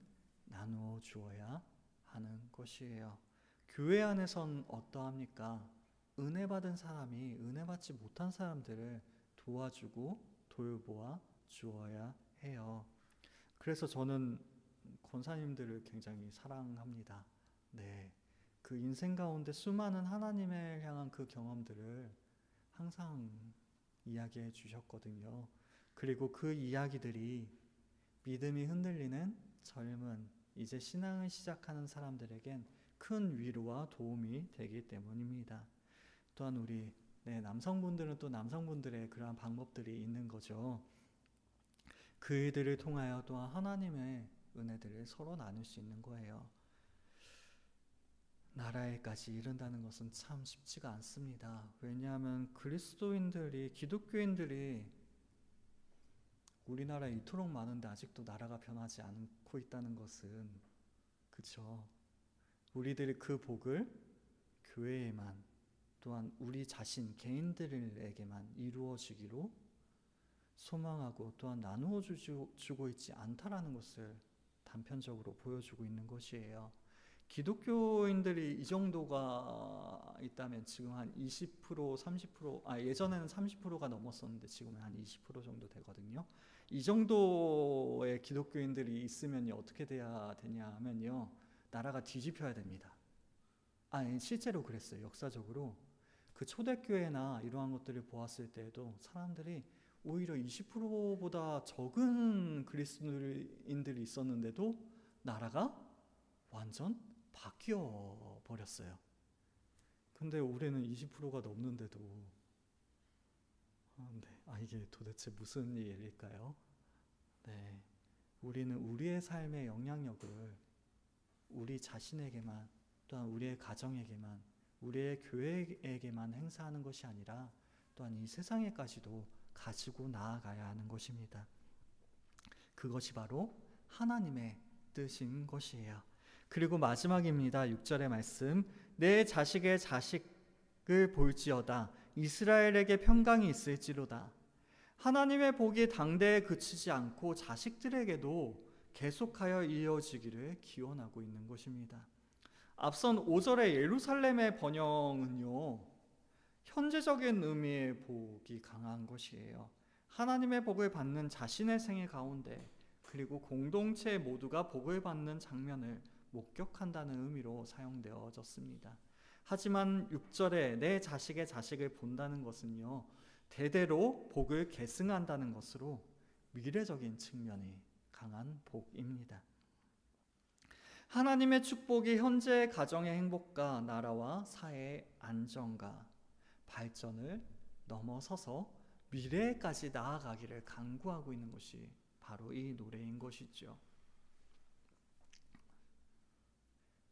나누어 주어야 하는 것이에요. 교회 안에선 어떠합니까? 은혜 받은 사람이 은혜 받지 못한 사람들을 도와주고 돌보아 주어야 해요. 그래서 저는 권사님들을 굉장히 사랑합니다. 그 인생 가운데 수많은 하나님을 향한 그 경험들을 항상 이야기해 주셨거든요. 그리고 그 이야기들이 믿음이 흔들리는 젊은, 이제 신앙을 시작하는 사람들에겐 큰 위로와 도움이 되기 때문입니다. 또한 우리 남성분들은 또 남성분들의 그러한 방법들이 있는 거죠. 그들을 통하여 또한 하나님의 은혜들을 서로 나눌 수 있는 거예요. 나라에까지 이른다는 것은 참 쉽지가 않습니다. 왜냐하면 그리스도인들이, 기독교인들이 우리나라에 이토록 많은데 아직도 나라가 변하지 않고 있다는 것은, 그쵸? 우리들이 그 복을 교회에만, 또한 우리 자신 개인들에게만 이루어지기로 소망하고 또한 나누어 주고 있지 않다라는 것을 단편적으로 보여주고 있는 것이에요. 기독교인들이 이 정도가 있다면 지금 한 20%, 30%, 예전에는 30%가 넘었었는데 지금은 한 20% 정도 되거든요. 이 정도의 기독교인들이 있으면 어떻게 돼야 되냐 하면요, 나라가 뒤집혀야 됩니다. 실제로 그랬어요. 역사적으로 그 초대교회나 이러한 것들을 보았을 때에도 사람들이 오히려 20%보다 적은 그리스도인들이 있었는데도 나라가 완전 바뀌어 버렸어요. 근데 올해는 20%가 넘는데도 이게 도대체 무슨 일일까요? 네, 우리는 우리의 삶의 영향력을 우리 자신에게만, 또한 우리의 가정에게만, 우리의 교회에게만 행사하는 것이 아니라 또한 이 세상에까지도 가지고 나아가야 하는 것입니다. 그것이 바로 하나님의 뜻인 것이에요. 그리고 마지막입니다. 6절의 말씀, 내 자식의 자식을 볼지어다 이스라엘에게 평강이 있을지로다. 하나님의 복이 당대에 그치지 않고 자식들에게도 계속하여 이어지기를 기원하고 있는 것입니다. 앞선 5절의 예루살렘의 번영은요, 현재적인 의미의 복이 강한 것이에요. 하나님의 복을 받는 자신의 생애 가운데, 그리고 공동체 모두가 복을 받는 장면을 목격한다는 의미로 사용되어졌습니다. 하지만 6절에 내 자식의 자식을 본다는 것은요, 대대로 복을 계승한다는 것으로 미래적인 측면이 강한 복입니다. 하나님의 축복이 현재 가정의 행복과 나라와 사회의 안정과 발전을 넘어서서 미래까지 나아가기를 간구하고 있는 것이 바로 이 노래인 것이죠.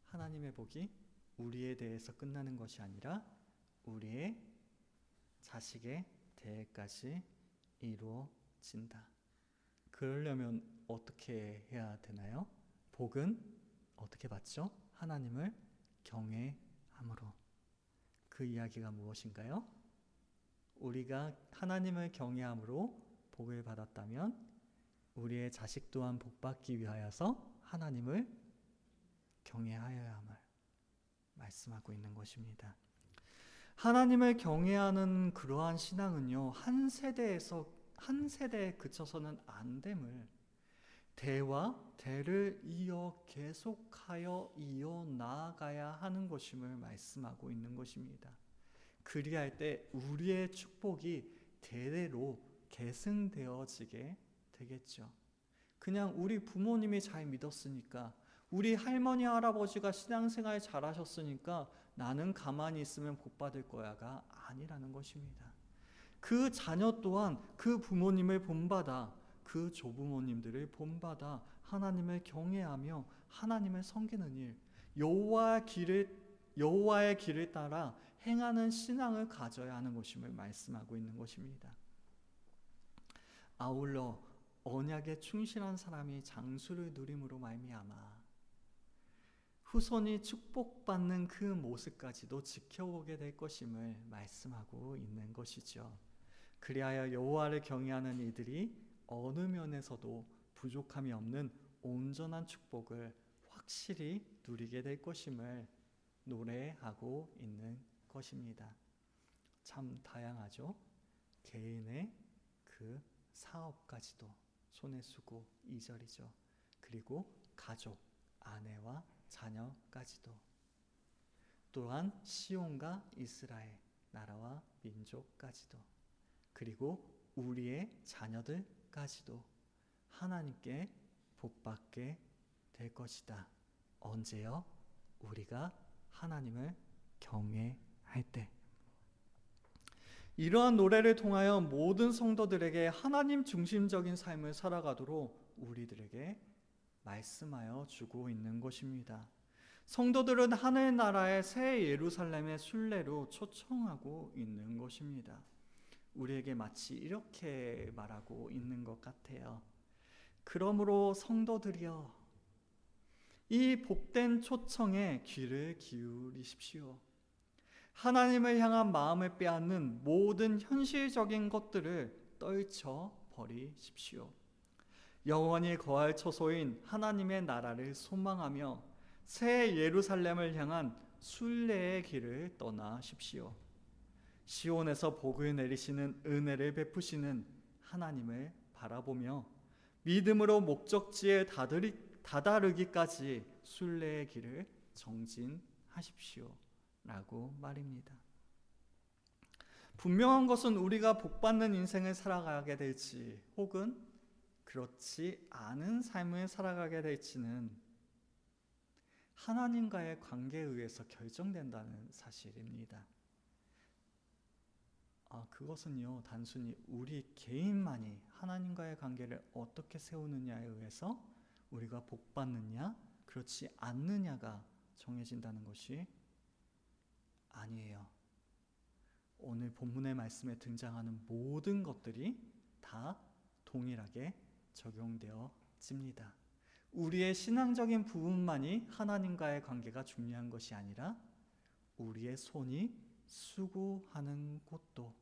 하나님의 복이 우리에 대해서 끝나는 것이 아니라 우리의 자식의 대해까지 이루어진다. 그러려면 어떻게 해야 되나요? 복은 어떻게 받죠? 하나님을 경외함으로. 그 이야기가 무엇인가요? 우리가 하나님을 경외함으로 복을 받았다면 우리의 자식 또한 복받기 위하여서 하나님을 경외하여야 함을 말씀하고 있는 것입니다. 하나님을 경외하는 그러한 신앙은요, 한 세대에 그쳐서는 안 됨을 대와 대를 이어 계속하여 이어 나아가야 하는 것임을 말씀하고 있는 것입니다. 그리할 때 우리의 축복이 대대로 계승되어지게 되겠죠. 그냥 우리 부모님이 잘 믿었으니까, 우리 할머니 할아버지가 신앙생활 잘하셨으니까 나는 가만히 있으면 복 받을 거야가 아니라는 것입니다. 그 자녀 또한 그 부모님을 본받아, 그 조부모님들을 본받아 하나님을 경외하며 하나님을 섬기는 일, 여호와의 길을 따라 행하는 신앙을 가져야 하는 것임을 말씀하고 있는 것입니다. 아울러 언약에 충실한 사람이 장수를 누림으로 말미암아 후손이 축복받는 그 모습까지도 지켜보게 될 것임을 말씀하고 있는 것이죠. 그리하여 여호와를 경외하는 이들이 어느 면에서도 부족함이 없는 온전한 축복을 확실히 누리게 될 것임을 노래하고 있는 것입니다. 참 다양하죠. 개인의 그 사업까지도 손에 쓰고 2절이죠. 그리고 가족, 아내와 자녀까지도, 또한 시온과 이스라엘, 나라와 민족까지도, 그리고 우리의 자녀들까지도 하나님께 복받게 될 것이다. 언제요? 우리가 하나님을 경외할 때. 이러한 노래를 통하여 모든 성도들에게 하나님 중심적인 삶을 살아가도록 우리들에게 말씀하여 주고 있는 것입니다. 성도들은 하늘나라의 새 예루살렘의 순례로 초청하고 있는 것입니다. 우리에게 마치 이렇게 말하고 있는 것 같아요. 그러므로 성도들이여, 이 복된 초청에 귀를 기울이십시오. 하나님을 향한 마음을 빼앗는 모든 현실적인 것들을 떨쳐 버리십시오. 영원히 거할 처소인 하나님의 나라를 소망하며 새 예루살렘을 향한 순례의 길을 떠나십시오. 시온에서 복을 내리시는 은혜를 베푸시는 하나님을 바라보며 믿음으로 목적지에 다다르기까지 순례의 길을 정진하십시오 라고 말입니다. 분명한 것은 우리가 복받는 인생을 살아가게 될지 혹은 그렇지 않은 삶을 살아가게 될지는 하나님과의 관계에 의해서 결정된다는 사실입니다. 그것은요, 단순히 우리 개인만이 하나님과의 관계를 어떻게 세우느냐에 의해서 우리가 복받느냐, 그렇지 않느냐가 정해진다는 것이 아니에요. 오늘 본문의 말씀에 등장하는 모든 것들이 다 동일하게 적용되어집니다. 우리의 신앙적인 부분만이 하나님과의 관계가 중요한 것이 아니라 우리의 손이 수고하는 곳도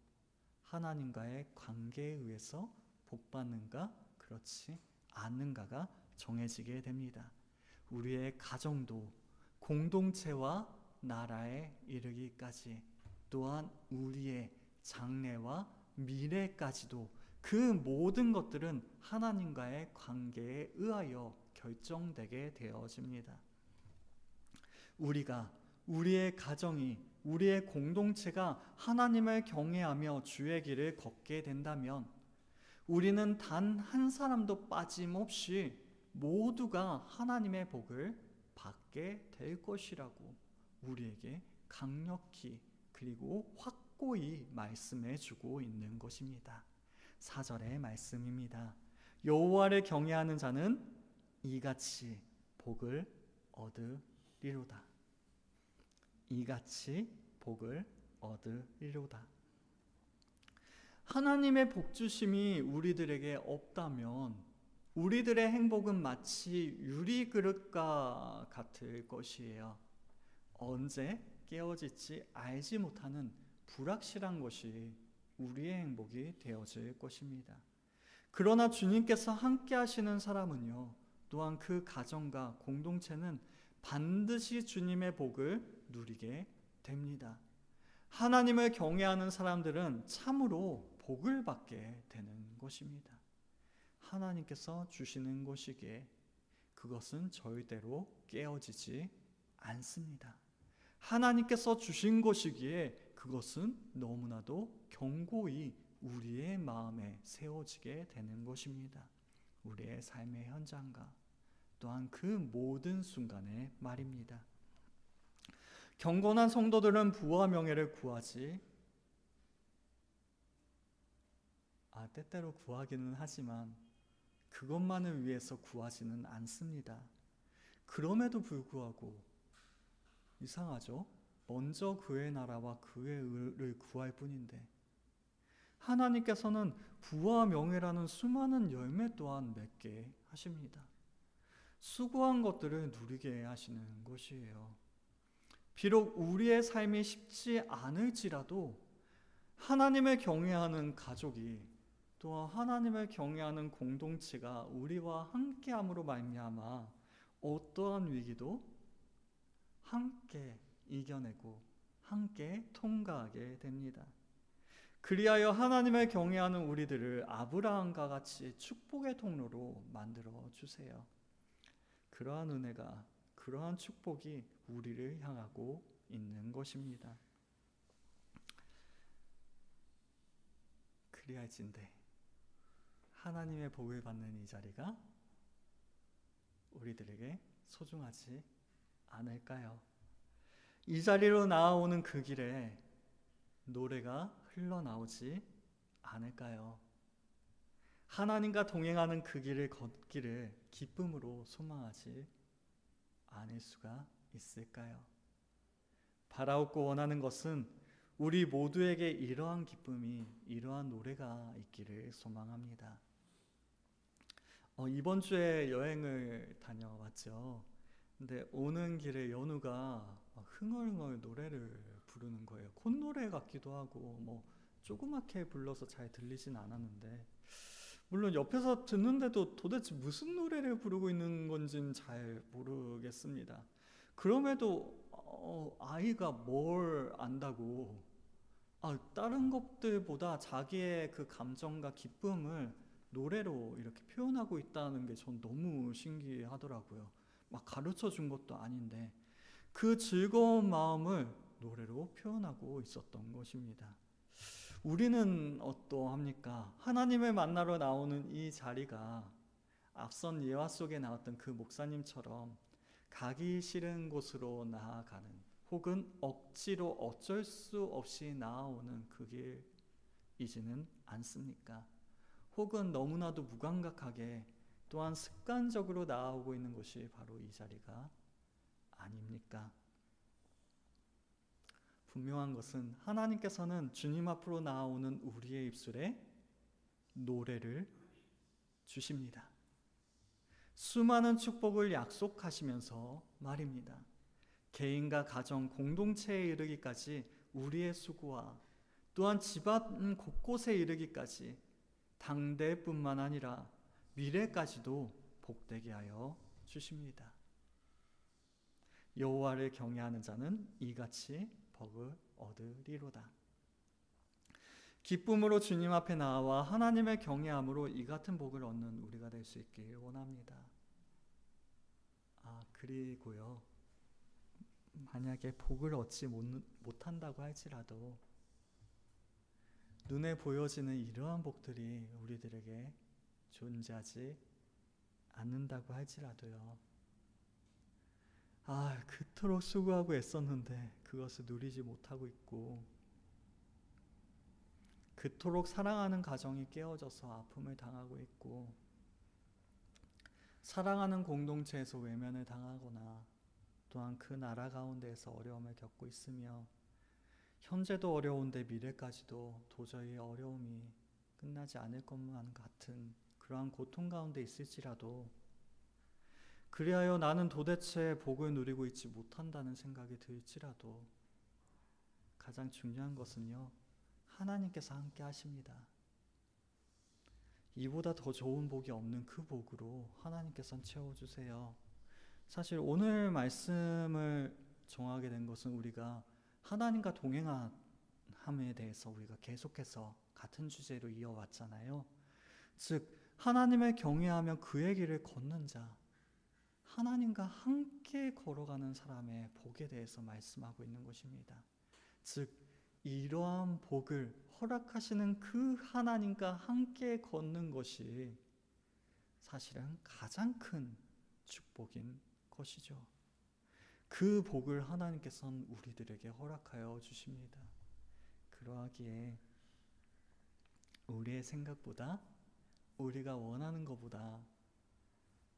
하나님과의 관계에 의해서 복받는가 그렇지 않는가가 정해지게 됩니다. 우리의 가정도 공동체와 나라에 이르기까지, 또한 우리의 장래와 미래까지도 그 모든 것들은 하나님과의 관계에 의하여 결정되게 되어집니다. 우리의 가정이, 우리의 공동체가 하나님을 경외하며 주의 길을 걷게 된다면 우리는 단 한 사람도 빠짐없이 모두가 하나님의 복을 받게 될 것이라고 우리에게 강력히 그리고 확고히 말씀해 주고 있는 것입니다. 4절의 말씀입니다. 여호와를 경외하는 자는 이같이 복을 얻으리로다. 이같이 복을 얻으리로다. 하나님의 복주심이 우리들에게 없다면 우리들의 행복은 마치 유리그릇과 같을 것이에요. 언제 깨어질지 알지 못하는 불확실한 것이 우리의 행복이 되어질 것입니다. 그러나 주님께서 함께 하시는 사람은요, 또한 그 가정과 공동체는 반드시 주님의 복을 누리게 됩니다. 하나님을 경외하는 사람들은 참으로 복을 받게 되는 것입니다. 하나님께서 주시는 것이기에 그것은 절대로 깨어지지 않습니다. 하나님께서 주신 것이기에 그것은 너무나도 견고히 우리의 마음에 세워지게 되는 것입니다. 우리의 삶의 현장과 또한 그 모든 순간의 말입니다. 경건한 성도들은 부와 명예를 구하지, 때때로 구하기는 하지만 그것만을 위해서 구하지는 않습니다. 그럼에도 불구하고 이상하죠? 먼저 그의 나라와 그의 의를 구할 뿐인데 하나님께서는 부와 명예라는 수많은 열매 또한 맺게 하십니다. 수고한 것들을 누리게 하시는 것이에요. 비록 우리의 삶이 쉽지 않을지라도 하나님을 경외하는 가족이, 또한 하나님을 경외하는 공동체가 우리와 함께함으로 말미암아 어떠한 위기도 함께 이겨내고 함께 통과하게 됩니다. 그리하여 하나님을 경외하는 우리들을 아브라함과 같이 축복의 통로로 만들어 주세요. 그러한 은혜가, 그러한 축복이 우리를 향하고 있는 것입니다. 그리할진대 하나님의 복을 받는 이 자리가 우리들에게 소중하지 않을까요? 이 자리로 나아오는 그 길에 노래가 흘러나오지 않을까요? 하나님과 동행하는 그 길을 걷기를 기쁨으로 소망하지 않을 수가 있을까요? 바라옵고 원하는 것은 우리 모두에게 이러한 기쁨이, 이러한 노래가 있기를 소망합니다. 이번 주에 여행을 다녀왔죠. 근데 오는 길에 연우가 흥얼흥얼 노래를 부르는 거예요. 콧노래 같기도 하고 뭐 조그맣게 불러서 잘 들리진 않았는데, 물론 옆에서 듣는데도 도대체 무슨 노래를 부르고 있는 건지는 잘 모르겠습니다. 그럼에도 아이가 뭘 안다고 다른 것들보다 자기의 그 감정과 기쁨을 노래로 이렇게 표현하고 있다는 게 전 너무 신기하더라고요. 막 가르쳐 준 것도 아닌데 그 즐거운 마음을 노래로 표현하고 있었던 것입니다. 우리는 어떠합니까? 하나님을 만나러 나오는 이 자리가 앞선 예화 속에 나왔던 그 목사님처럼 가기 싫은 곳으로 나아가는, 혹은 억지로 어쩔 수 없이 나아오는 그 길이지는 않습니까? 혹은 너무나도 무감각하게 또한 습관적으로 나아오고 있는 것이 바로 이 자리가 아닙니까? 분명한 것은 하나님께서는 주님 앞으로 나아오는 우리의 입술에 노래를 주십니다. 수많은 축복을 약속하시면서 말입니다. 개인과 가정, 공동체에 이르기까지 우리의 수고와 또한 집안 곳곳에 이르기까지 당대뿐만 아니라 미래까지도 복되게 하여 주십니다. 여호와를 경외하는 자는 이같이 복을 얻으리로다. 기쁨으로 주님 앞에 나와 하나님의 경외함으로 이 같은 복을 얻는 우리가 될 수 있길 원합니다. 그리고요, 만약에 복을 얻지 못한다고 할지라도 눈에 보여지는 이러한 복들이 우리들에게 존재하지 않는다고 할지라도요, 그토록 수고하고 애썼는데 그것을 누리지 못하고 있고, 그토록 사랑하는 가정이 깨어져서 아픔을 당하고 있고, 사랑하는 공동체에서 외면을 당하거나 또한 그 나라 가운데에서 어려움을 겪고 있으며, 현재도 어려운데 미래까지도 도저히 어려움이 끝나지 않을 것만 같은 그러한 고통 가운데 있을지라도, 그리하여 나는 도대체 복을 누리고 있지 못한다는 생각이 들지라도, 가장 중요한 것은요, 하나님께서 함께 하십니다. 이보다 더 좋은 복이 없는 그 복으로 하나님께서는 채워주세요. 사실 오늘 말씀을 정하게 된 것은 우리가 하나님과 동행함에 대해서 우리가 계속해서 같은 주제로 이어왔잖아요. 즉 하나님을 경외하며 그의 길을 걷는 자, 하나님과 함께 걸어가는 사람의 복에 대해서 말씀하고 있는 것입니다. 즉 이러한 복을 허락하시는 그 하나님과 함께 걷는 것이 사실은 가장 큰 축복인 것이죠. 그 복을 하나님께서는 우리들에게 허락하여 주십니다. 그러하기에 우리의 생각보다, 우리가 원하는 것보다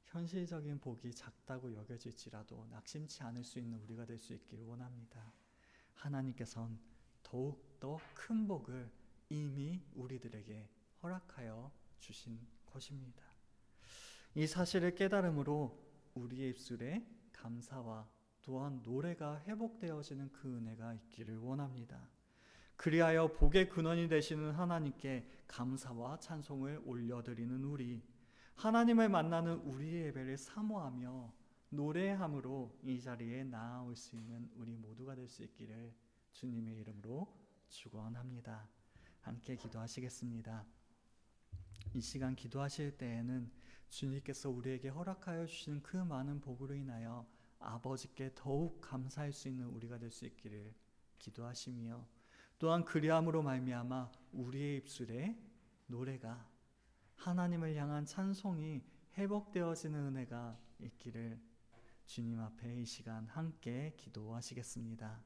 현실적인 복이 작다고 여겨질지라도 낙심치 않을 수 있는 우리가 될 수 있기를 원합니다. 하나님께서는 더욱더 큰 복을 이미 우리들에게 허락하여 주신 것입니다. 이 사실을 깨달음으로 우리의 입술에 감사와 또한 노래가 회복되어지는 그 은혜가 있기를 원합니다. 그리하여 복의 근원이 되시는 하나님께 감사와 찬송을 올려드리는 우리, 하나님을 만나는 우리의 예배를 사모하며 노래함으로 이 자리에 나아올 수 있는 우리 모두가 될 수 있기를 주님의 이름으로 축원합니다. 함께 기도하시겠습니다. 이 시간 기도하실 때에는 주님께서 우리에게 허락하여 주신 그 많은 복으로 인하여 아버지께 더욱 감사할 수 있는 우리가 될 수 있기를 기도하시며, 또한 그리함으로 말미암아 우리의 입술에 노래가, 하나님을 향한 찬송이 회복되어지는 은혜가 있기를 주님 앞에 이 시간 함께 기도하시겠습니다.